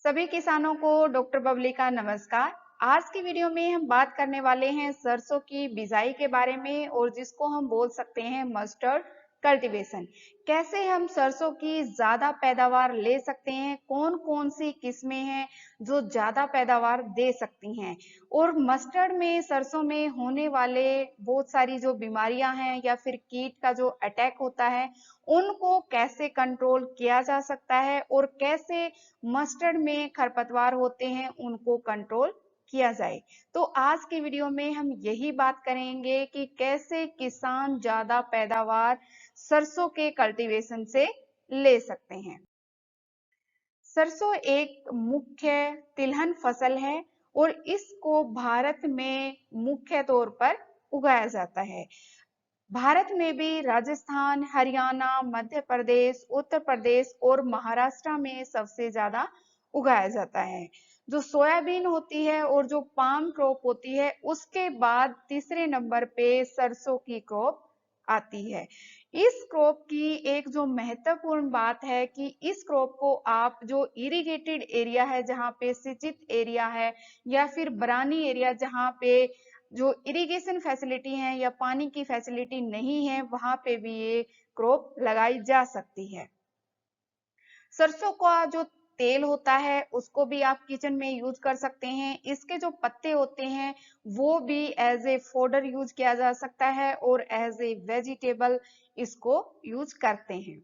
सभी किसानों को डॉक्टर बबली का नमस्कार। आज की वीडियो में हम बात करने वाले हैं सरसों की बिजाई के बारे में और जिसको हम बोल सकते हैं मस्टर्ड कल्टीवेशन। कैसे हम सरसों की ज्यादा पैदावार ले सकते हैं, कौन कौन सी किस्में हैं जो ज्यादा पैदावार दे सकती हैं, और मस्टर्ड में सरसों में होने वाले बहुत सारी जो बीमारियां हैं या फिर कीट का जो अटैक होता है उनको कैसे कंट्रोल किया जा सकता है और कैसे मस्टर्ड में खरपतवार होते हैं उनको कंट्रोल किया जाए। तो आज की वीडियो में हम यही बात करेंगे कि कैसे किसान ज्यादा पैदावार सरसों के कल्टीवेशन से ले सकते हैं। सरसों एक मुख्य तिलहन फसल है और इसको भारत में मुख्य तौर पर उगाया जाता है। भारत में भी राजस्थान, हरियाणा, मध्य प्रदेश, उत्तर प्रदेश और महाराष्ट्र में सबसे ज्यादा उगाया जाता है। जो सोयाबीन होती है और जो पाम क्रॉप होती है उसके बाद तीसरे नंबर पे सरसों की क्रॉप आती है। इस क्रॉप की एक जो महत्वपूर्ण बात है कि इस क्रॉप को आप जो इरिगेटेड एरिया है, जहाँ पे सिंचित एरिया है, या फिर बरानी एरिया जहाँ पे जो इरिगेशन फैसिलिटी है या पानी की फैसिलिटी नहीं है, वहां पे भी ये क्रॉप लगाई जा सकती है। सरसों का जो तेल होता है उसको भी आप किचन में यूज कर सकते हैं। इसके जो पत्ते होते हैं वो भी एज ए फोडर यूज किया जा सकता है और एज ए वेजिटेबल इसको यूज करते हैं।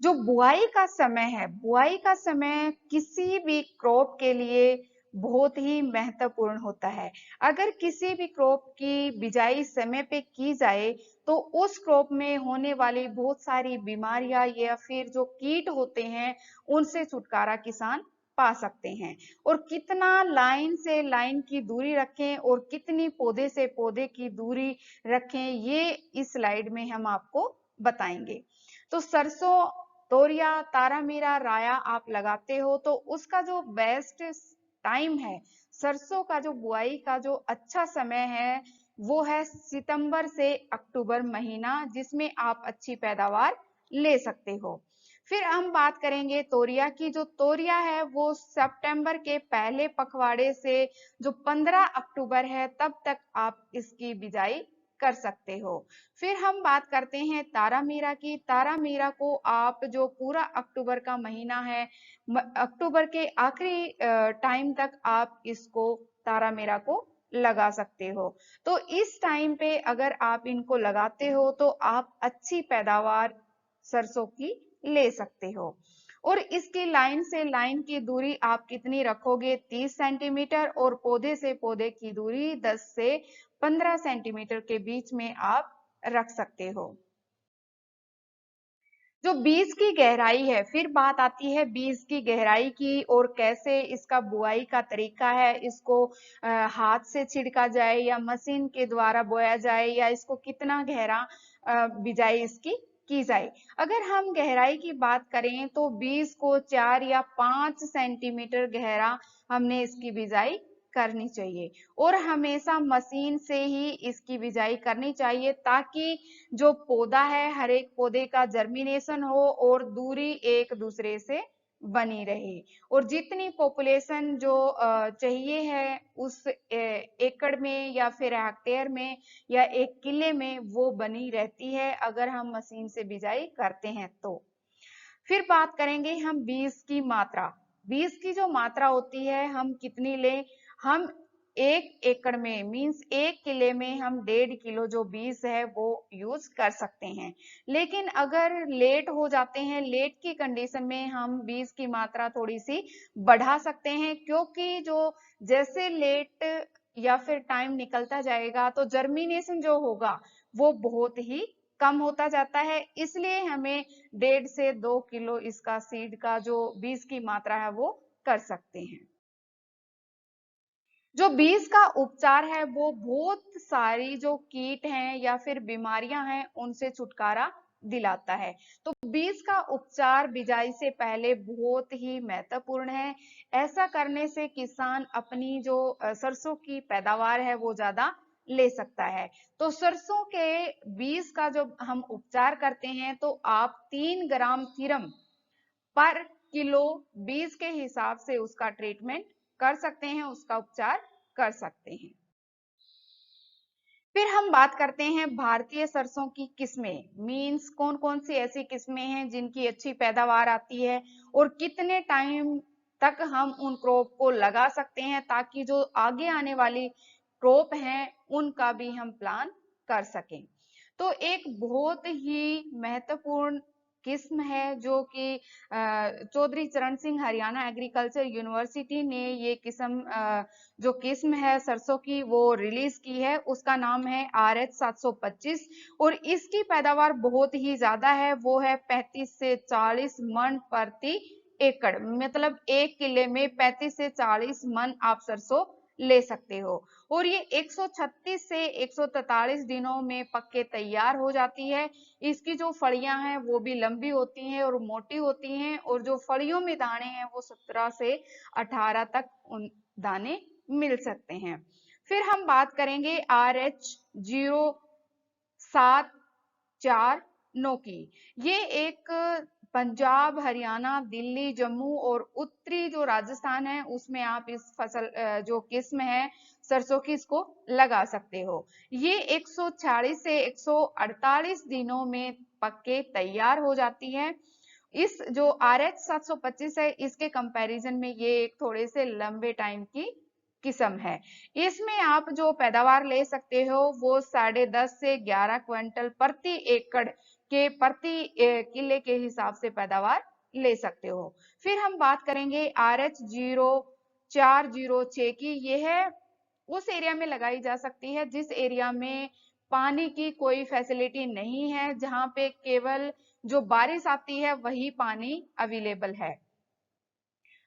जो बुआई का समय है, बुआई का समय किसी भी क्रॉप के लिए बहुत ही महत्वपूर्ण होता है। अगर किसी भी क्रॉप की बिजाई समय पे की जाए तो उस क्रॉप में होने वाली बहुत सारी बीमारियां या फिर जो कीट होते हैं उनसे छुटकारा किसान पा सकते हैं। और कितना लाइन से लाइन की दूरी रखें और कितनी पौधे से पौधे की दूरी रखें, ये इस स्लाइड में हम आपको बताएंगे। तो सरसों, तोरिया, तारामीरा, राया आप लगाते हो तो उसका जो बेस्ट टाइम है, सरसों का जो बुआई का जो अच्छा समय है वो है सितंबर से अक्टूबर महीना, जिसमें आप अच्छी पैदावार ले सकते हो। फिर हम बात करेंगे तोरिया की। जो तोरिया है वो सितंबर के पहले पखवाड़े से जो 15 अक्टूबर है तब तक आप इसकी बिजाई कर सकते हो। फिर हम बात करते हैं तारामीरा की। तारामीरा को आप जो पूरा अक्टूबर का महीना है, अक्टूबर के आखिरी टाइम तक आप इसको तारामीरा को लगा सकते हो। तो इस टाइम पे अगर आप इनको लगाते हो तो आप अच्छी पैदावार सरसों की ले सकते हो। और इसकी लाइन से लाइन की दूरी आप कितनी रखोगे? 30 सेंटीमीटर, और पौधे से पौधे की दूरी 10 से 15 सेंटीमीटर के बीच में आप रख सकते हो। जो बीज की गहराई है, फिर बात आती है बीज की गहराई की और कैसे इसका बुआई का तरीका है। इसको हाथ से छिड़का जाए या मशीन के द्वारा बोया जाए, या इसको कितना गहरा बिजाई इसकी की जाए। अगर हम गहराई की बात करें तो बीज को 4 या 5 सेंटीमीटर गहरा हमने इसकी बिजाई करनी चाहिए और हमेशा मशीन से ही इसकी बिजाई करनी चाहिए, ताकि जो पौधा है हर एक पौधे का जर्मिनेशन हो और दूरी एक दूसरे से बनी रहे। और जितनी पॉपुलेशन जो चाहिए है उस एकड़ में या फिर हेक्टेयर में या एक किले में, वो बनी रहती है अगर हम मशीन से बिजाई करते हैं तो। फिर बात करेंगे हम बीज की मात्रा। बीज की जो मात्रा होती है हम कितनी लें? हम 1 एकड़ में मींस 1 किले में हम 1.5 किलो जो बीज है वो यूज कर सकते हैं। लेकिन अगर लेट हो जाते हैं, लेट की कंडीशन में हम बीज की मात्रा थोड़ी सी बढ़ा सकते हैं, क्योंकि जो जैसे लेट या फिर टाइम निकलता जाएगा तो जर्मिनेशन जो होगा वो बहुत ही कम होता जाता है। इसलिए हमें 1.5 से 2 किलो इसका सीड का जो बीज की मात्रा है वो कर सकते हैं। जो बीज का उपचार है वो बहुत सारी जो कीट हैं या फिर बीमारियां हैं उनसे छुटकारा दिलाता है। तो बीज का उपचार बिजाई से पहले बहुत ही महत्वपूर्ण है। ऐसा करने से किसान अपनी जो सरसों की पैदावार है वो ज्यादा ले सकता है। तो सरसों के बीज का जब हम उपचार करते हैं तो आप 3 ग्राम सीरम पर किलो बीज के हिसाब से उसका ट्रीटमेंट कर सकते हैं, उसका उपचार कर सकते हैं। फिर हम बात करते हैं भारतीय सरसों की किस्में, मीन्स कौन कौन सी ऐसी किस्में हैं जिनकी अच्छी पैदावार आती है और कितने टाइम तक हम उन क्रॉप को लगा सकते हैं ताकि जो आगे आने वाली क्रॉप हैं उनका भी हम प्लान कर सकें। तो एक बहुत ही महत्वपूर्ण किस्म है जो कि चौधरी चरण सिंह हरियाणा एग्रीकल्चर यूनिवर्सिटी ने ये किस्म जो किस्म है सरसों की वो रिलीज की है, उसका नाम है RH 725 और इसकी पैदावार बहुत ही ज्यादा है, वो है 35 से 40 मन प्रति एकड़, मतलब एक किले में 35 से 40 मन आप सरसों ले सकते हो और ये 136 से 143 दिनों में पक्के तैयार हो जाती है। इसकी जो फलियां हैं वो भी लंबी होती हैं और मोटी होती हैं और जो फलियों में दाने हैं वो 17 से 18 तक उन दाने मिल सकते हैं। फिर हम बात करेंगे RH 074 की। ये एक पंजाब, हरियाणा, दिल्ली, जम्मू और उत्तरी जो राजस्थान है उसमें आप इस फसल जो किस्म है सरसों की इसको लगा सकते हो। ये 146 से 148 दिनों में पक्के तैयार हो जाती है। इस जो RH 725 है इसके कंपैरिजन में ये एक थोड़े से लंबे टाइम की किस्म है। इसमें आप जो पैदावार ले सकते हो वो 10.5 से 11 क्विंटल प्रति एकड़ के प्रति किले के हिसाब से पैदावार ले सकते हो। फिर हम बात करेंगे RH 0406 की। यह उस एरिया में लगाई जा सकती है जिस एरिया में पानी की कोई फैसिलिटी नहीं है, जहां पे केवल जो बारिश आती है वही पानी अवेलेबल है,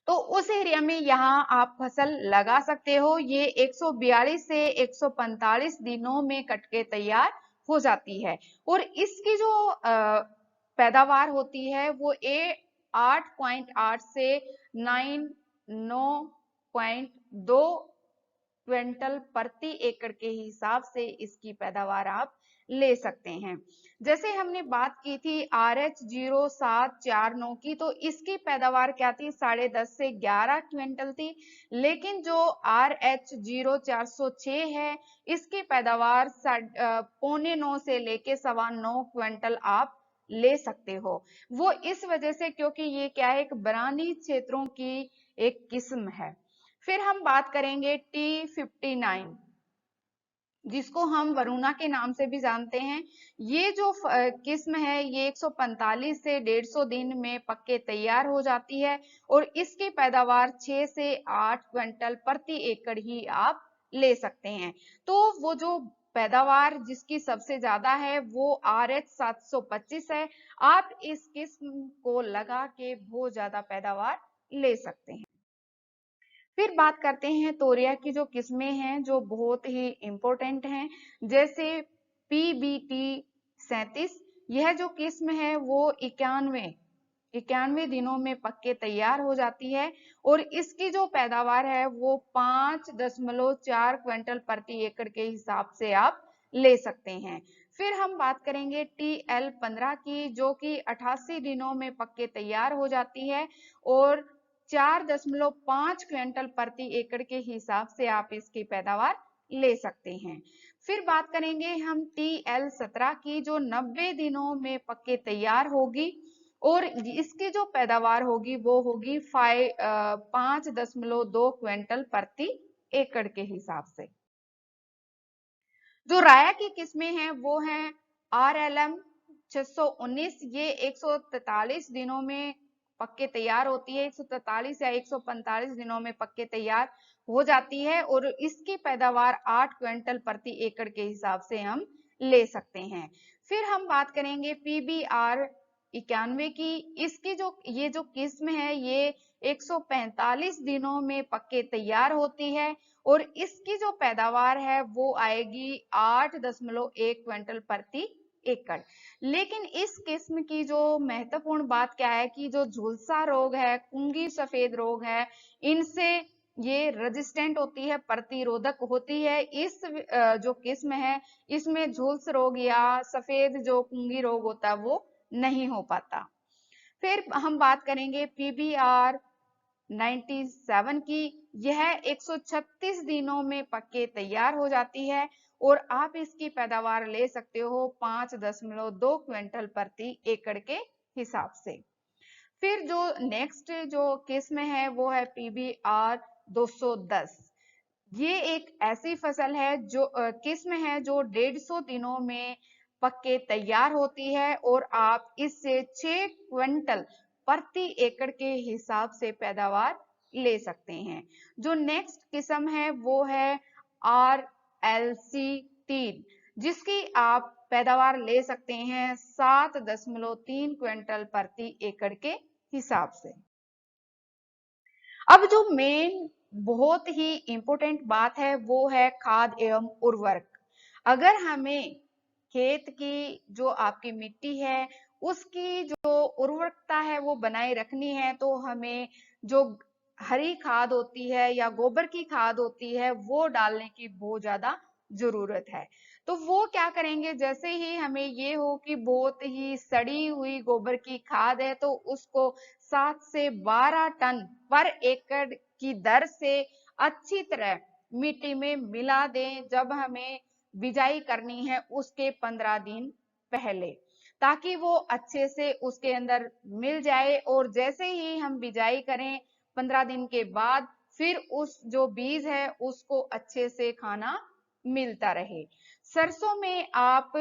तो उस एरिया में यहाँ आप फसल लगा सकते हो। ये 142 से 145 दिनों में कट के तैयार हो जाती है और इसकी जो पैदावार होती है वो 8.8 से 9.2 क्विंटल प्रति एकड़ के हिसाब से इसकी पैदावार आप ले सकते हैं। जैसे हमने बात की थी RH 0749 की, तो इसकी पैदावार क्या थी, 10.5 से 11 क्विंटल थी, लेकिन जो RH 0406 है इसकी पैदावार 8.75 से लेके 9.25 क्विंटल आप ले सकते हो। वो इस वजह से क्योंकि ये क्या है, एक बरानी क्षेत्रों की एक किस्म है। फिर हम बात करेंगे T59 जिसको हम वरुणा के नाम से भी जानते हैं। ये जो किस्म है ये 145 से 150 दिन में पक्के तैयार हो जाती है और इसकी पैदावार 6 से 8 क्विंटल प्रति एकड़ ही आप ले सकते हैं। तो वो जो पैदावार जिसकी सबसे ज्यादा है वो RH 725 है। आप इस किस्म को लगा के बहुत ज्यादा पैदावार ले सकते हैं। फिर बात करते हैं तोरिया की जो किस्में हैं जो बहुत ही इंपॉर्टेंट हैं, जैसे PBT 37। यह जो किस्म है वो 91 दिनों में पक्के तैयार हो जाती है और इसकी जो पैदावार है वो 5.4 क्विंटल प्रति एकड़ के हिसाब से आप ले सकते हैं। फिर हम बात करेंगे TL15 की जो कि 88 दिनों में पक्के तैयार हो जाती है और 4.5 क्विंटल प्रति एकड़ के हिसाब से आप इसकी पैदावार ले सकते हैं। फिर बात करेंगे हम TL17 की जो 90 दिनों में पक्के तैयार होगी और इसकी जो पैदावार होगी वो होगी 5.2 क्विंटल प्रति एकड़ के हिसाब से। जो राया की किस्में हैं वो हैं RLM 619। ये 143 दिनों में पक्के तैयार होती है, 143 या 145 दिनों में पक्के तैयार हो जाती है और इसकी पैदावार 8 क्विंटल प्रति एकड़ के हिसाब से हम ले सकते हैं। फिर हम बात करेंगे PBR 91 की। इसकी ये जो किस्म है ये 145 दिनों में पक्के तैयार होती है और इसकी जो पैदावार है वो आएगी 8.1 क्विंटल प्रति एकड़। लेकिन इस किस्म की जो महत्वपूर्ण बात क्या है कि जो झुलसा रोग है, कुंगी सफेद रोग है, इनसे ये रेजिस्टेंट होती है, प्रतिरोधक होती है। इस जो किस्म है इसमें झुलस रोग या सफेद जो कुंगी रोग होता है वो नहीं हो पाता। फिर हम बात करेंगे PBR 97 की। यह 136 दिनों में पक के तैयार हो जाती है और आप इसकी पैदावार ले सकते हो 5.2 क्विंटल प्रति एकड़ के हिसाब से। फिर जो नेक्स्ट जो किस्म है वो है PBR 210। ये एक ऐसी फसल है जो किस्म है जो 150 दिनों में पक के तैयार होती है और आप इससे 6 क्विंटल प्रति एकड़ के हिसाब से पैदावार ले सकते हैं। जो नेक्स्ट किस्म है वो है RLC 3, जिसकी आप पैदावार ले सकते हैं 7.3 क्विंटल प्रति एकड़ के हिसाब से। अब जो मेन बहुत ही इंपॉर्टेंट बात है वो है खाद एवं उर्वरक। अगर हमें खेत की जो आपकी मिट्टी है उसकी जो उर्वरकता है वो बनाए रखनी है, तो हमें जो हरी खाद होती है या गोबर की खाद होती है वो डालने की बहुत ज्यादा जरूरत है। तो वो क्या करेंगे, जैसे ही हमें ये हो कि बहुत ही सड़ी हुई गोबर की खाद है तो उसको 7 से 12 टन पर एकड़ की दर से अच्छी तरह मिट्टी में मिला दें जब हमें बिजाई करनी है उसके 15 दिन पहले, ताकि वो अच्छे से उसके अंदर मिल जाए। और जैसे ही हम बिजाई करें 15 दिन के बाद फिर उस जो बीज है उसको अच्छे से खाना मिलता रहे। सरसों में आप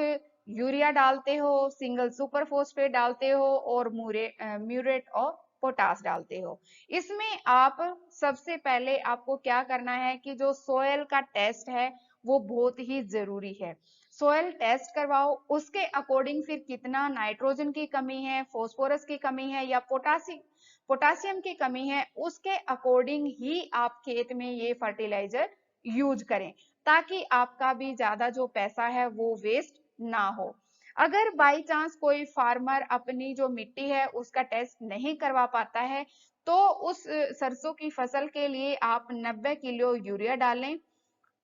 यूरिया डालते हो, सिंगल सुपर फॉस्फेट डालते हो और म्यूरेट और पोटास डालते हो। इसमें आप सबसे पहले आपको क्या करना है कि जो सोयल का टेस्ट है वो बहुत ही जरूरी है। सोयल टेस्ट करवाओ, उसके अकॉर्डिंग फिर कितना नाइट्रोजन की कमी है, फास्फोरस की कमी है या पोटासियम की कमी है, उसके अकॉर्डिंग ही आप खेत में ये फर्टिलाइजर यूज करें, ताकि आपका भी ज्यादा जो पैसा है वो वेस्ट ना हो। अगर बाई चांस कोई फार्मर अपनी जो मिट्टी है उसका टेस्ट नहीं करवा पाता है तो उस सरसों की फसल के लिए आप 90 किलो यूरिया डालें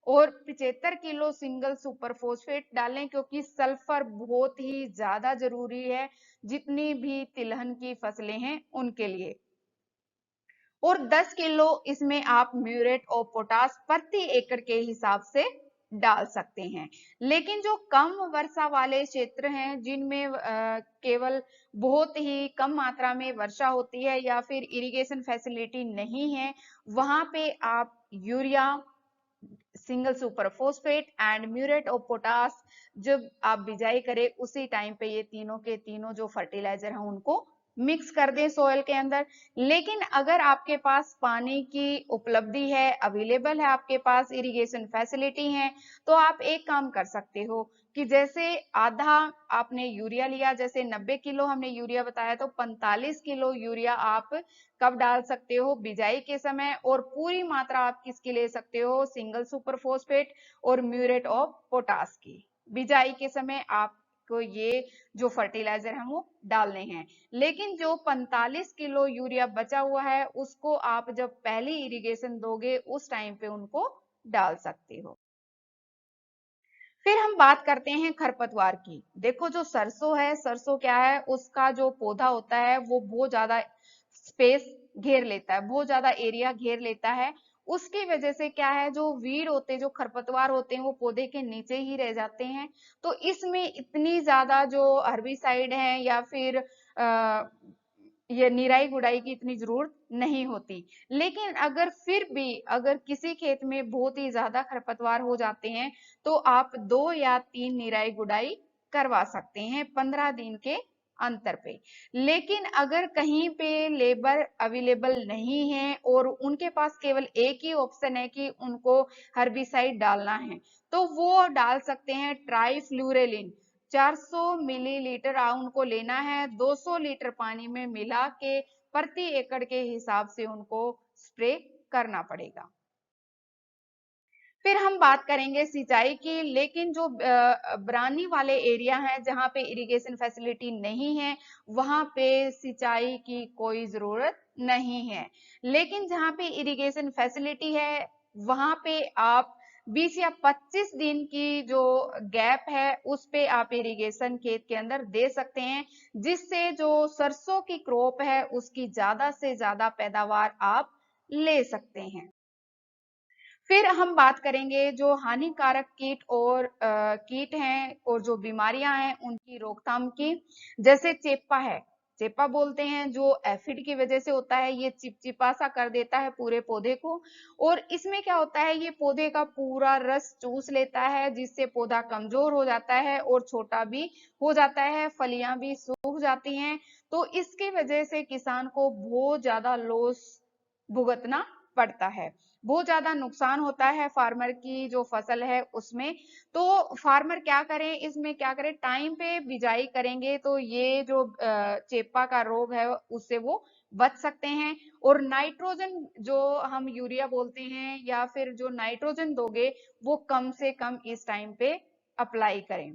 और 75 किलो सिंगल सुपर फॉस्फेट डालें, क्योंकि सल्फर बहुत ही ज्यादा जरूरी है जितनी भी तिलहन की फसलें हैं उनके लिए। और 10 किलो इसमें आप म्यूरेट और पोटास प्रति एकड़ के हिसाब से डाल सकते हैं। लेकिन जो कम वर्षा वाले क्षेत्र हैं जिनमें केवल बहुत ही कम मात्रा में वर्षा होती है या फिर इरिगेशन फैसिलिटी नहीं है, वहां पे आप urea, single super phosphate and muriate of potash जब आप बिजाई करें उसी टाइम पे ये तीनों के तीनों जो फर्टिलाइजर हैं उनको मिक्स कर दें सोयल के अंदर। लेकिन अगर आपके पास पानी की उपलब्धि है, अवेलेबल है, आपके पास इरिगेशन फैसिलिटी है, तो आप एक काम कर सकते हो कि जैसे आधा आपने यूरिया लिया, जैसे 90 किलो हमने यूरिया बताया, तो 45 किलो यूरिया आप कब डाल सकते हो, बिजाई के समय। और पूरी मात्रा आप किसकी ले सकते हो, सिंगल सुपर फॉस्फेट और म्यूरेट ऑफ पोटास की। बिजाई के समय आपको ये जो फर्टिलाइजर है वो डालने हैं। लेकिन जो 45 किलो यूरिया बचा हुआ है उसको आप जब पहली इरिगेशन दोगे उस टाइम पे उनको डाल सकते हो। फिर हम बात करते हैं खरपतवार की। देखो जो सरसों है, सरसों क्या है, उसका जो पौधा होता है वो बहुत ज्यादा स्पेस घेर लेता है, बहुत ज्यादा एरिया घेर लेता है। उसकी वजह से क्या है, जो वीड होते हैं, जो खरपतवार होते हैं वो पौधे के नीचे ही रह जाते हैं। तो इसमें इतनी ज्यादा जो हर्बिसाइड है या फिर ये निराई गुड़ाई की इतनी जरूरत नहीं होती। लेकिन अगर फिर भी अगर किसी खेत में बहुत ही ज्यादा खरपतवार हो जाते हैं तो आप 2 या 3 निराई गुड़ाई करवा सकते हैं 15 दिन के अंतर पे। लेकिन अगर कहीं पे लेबर अवेलेबल नहीं है और उनके पास केवल एक ही ऑप्शन है कि उनको हर्बिसाइड डालना है, तो वो डाल सकते हैं ट्राइफ्लूरेलिन। 400 मिलीलीटर उनको लेना है, 200 लीटर पानी में मिला के प्रति एकड़ के हिसाब से उनको स्प्रे करना पड़ेगा। फिर हम बात करेंगे सिंचाई की। लेकिन जो बरानी वाले एरिया हैं जहां पे इरिगेशन फैसिलिटी नहीं है वहां पे सिंचाई की कोई जरूरत नहीं है। लेकिन जहां पे इरिगेशन फैसिलिटी है वहां पे आप 20 या 25 दिन की जो गैप है उस पे आप इरिगेशन खेत के अंदर दे सकते हैं, जिससे जो सरसों की क्रॉप है उसकी ज्यादा से ज्यादा पैदावार आप ले सकते हैं। फिर हम बात करेंगे जो हानिकारक कीट और कीट हैं और जो बीमारियां हैं उनकी रोकथाम की। जैसे चेपा है, चेपा बोलते हैं, जो एफिड की वजह से होता है, ये चिपचिपा सा कर देता है पूरे पौधे को। और इसमें क्या होता है, ये पौधे का पूरा रस चूस लेता है, जिससे पौधा कमजोर हो जाता है और छोटा भी हो जाता है, फलियां भी सूख जाती हैं। तो इसकी वजह से किसान को बहुत ज्यादा लॉस भुगतना पड़ता है, बहुत ज्यादा नुकसान होता है फार्मर की जो फसल है उसमें। तो फार्मर क्या करें, इसमें क्या करें, टाइम पे बिजाई करेंगे तो ये जो चेपा का रोग है उससे वो बच सकते हैं। और नाइट्रोजन जो हम यूरिया बोलते हैं या फिर जो नाइट्रोजन दोगे वो कम से कम इस टाइम पे अप्लाई करें।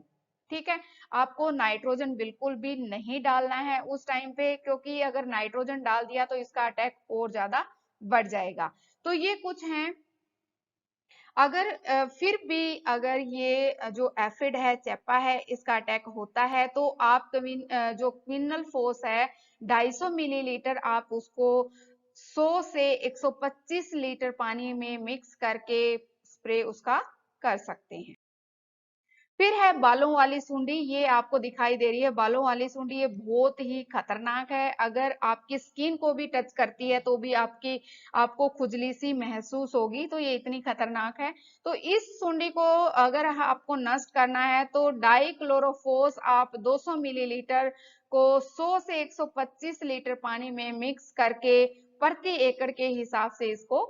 ठीक है, आपको नाइट्रोजन बिल्कुल भी नहीं डालना है उस टाइम पे, क्योंकि अगर नाइट्रोजन डाल दिया तो इसका अटैक और ज्यादा बढ़ जाएगा। तो ये कुछ हैं। अगर फिर भी अगर ये जो एफिड है, चेपा है, इसका अटैक होता है तो आप जो क्विनल फोस है 250 मिलीलीटर आप उसको 100 से 125 लीटर पानी में मिक्स करके स्प्रे उसका कर सकते हैं। फिर है बालों वाली सुंडी, ये आपको दिखाई दे रही है बालों वाली सुंडी, ये बहुत ही खतरनाक है। अगर आपकी स्किन को भी टच करती है तो भी आपको खुजली सी महसूस होगी, तो ये इतनी खतरनाक है। तो इस सुंडी को अगर आपको नष्ट करना है तो डाइक्लोरोफोस आप 200 मिलीलीटर को 100 से 125 लीटर पानी में मिक्स करके प्रति एकड़ के हिसाब से इसको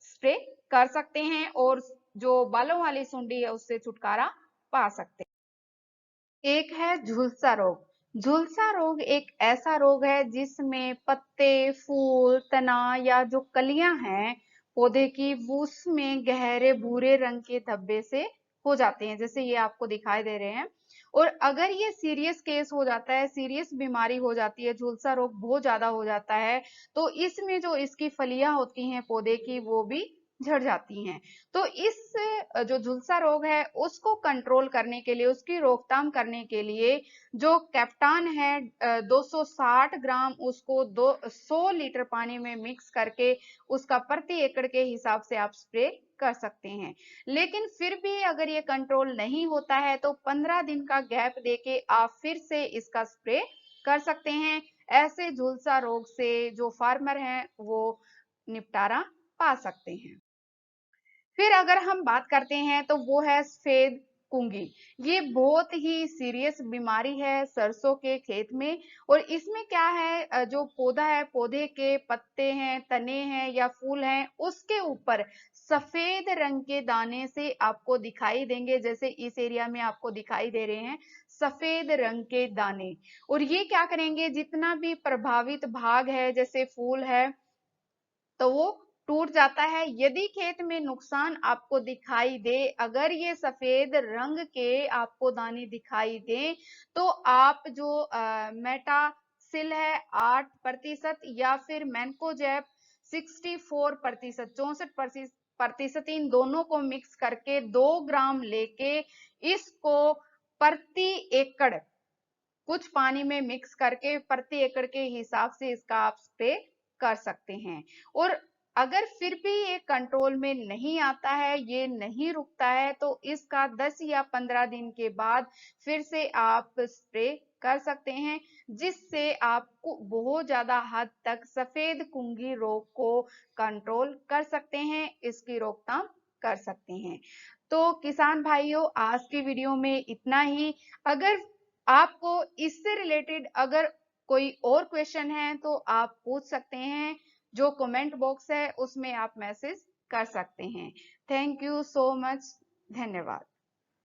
स्प्रे कर सकते हैं और जो बालों वाली सुंडी है उससे छुटकारा पा सकते हैं। एक है झुलसा रोग। झुलसा रोग एक ऐसा रोग है जिसमें पत्ते, फूल, तना या जो कलियां हैं पौधे की, वो उसमें गहरे भूरे रंग के धब्बे से हो जाते हैं, जैसे ये आपको दिखाई दे रहे हैं। और अगर ये सीरियस केस हो जाता है, सीरियस बीमारी हो जाती है, झुलसा रोग बहुत ज्यादा हो जाता है, तो इसमें जो इसकी फलियां होती हैं पौधे की वो भी झड़ जाती हैं। तो इस जो झुलसा रोग है उसको कंट्रोल करने के लिए, उसकी रोकथाम करने के लिए जो कैप्टान है 260 ग्राम उसको 100 लीटर पानी में मिक्स करके उसका प्रति एकड़ के हिसाब से आप स्प्रे कर सकते हैं। लेकिन फिर भी अगर ये कंट्रोल नहीं होता है तो 15 दिन का गैप देके आप फिर से इसका स्प्रे कर सकते हैं। ऐसे झुलसा रोग से जो फार्मर हैं वो निपटारा पा सकते हैं। फिर अगर हम बात करते हैं तो वो है सफेद कुंगी। ये बहुत ही सीरियस बीमारी है सरसों के खेत में। और इसमें क्या है, जो पौधा है, पौधे के पत्ते हैं, तने हैं या फूल हैं, उसके ऊपर सफेद रंग के दाने से आपको दिखाई देंगे, जैसे इस एरिया में आपको दिखाई दे रहे हैं सफेद रंग के दाने। और ये क्या करेंगे, जितना भी प्रभावित भाग है जैसे फूल है तो वो टूट जाता है। यदि खेत में नुकसान आपको दिखाई दे, अगर ये सफेद रंग के आपको दाने दिखाई दे, तो आप जो मेटासिल है 8% या फिर मैनकोजेब 64%, 64% इन दोनों को मिक्स करके 2 ग्राम लेके इसको प्रति एकड़ कुछ पानी में मिक्स करके प्रति एकड़ के हिसाब से इसका आप स्प्रे कर सकते हैं। और अगर फिर भी ये कंट्रोल में नहीं आता है, ये नहीं रुकता है, तो इसका 10 या 15 दिन के बाद फिर से आप स्प्रे कर सकते हैं, जिससे आपको बहुत ज्यादा हद तक सफेद कुंगी रोग को कंट्रोल कर सकते हैं, इसकी रोकथाम कर सकते हैं। तो किसान भाइयों, आज की वीडियो में इतना ही। अगर आपको इससे रिलेटेड अगर कोई और क्वेश्चन है तो आप पूछ सकते हैं, जो कमेंट बॉक्स है उसमें आप मैसेज कर सकते हैं। Thank you so much. धन्यवाद।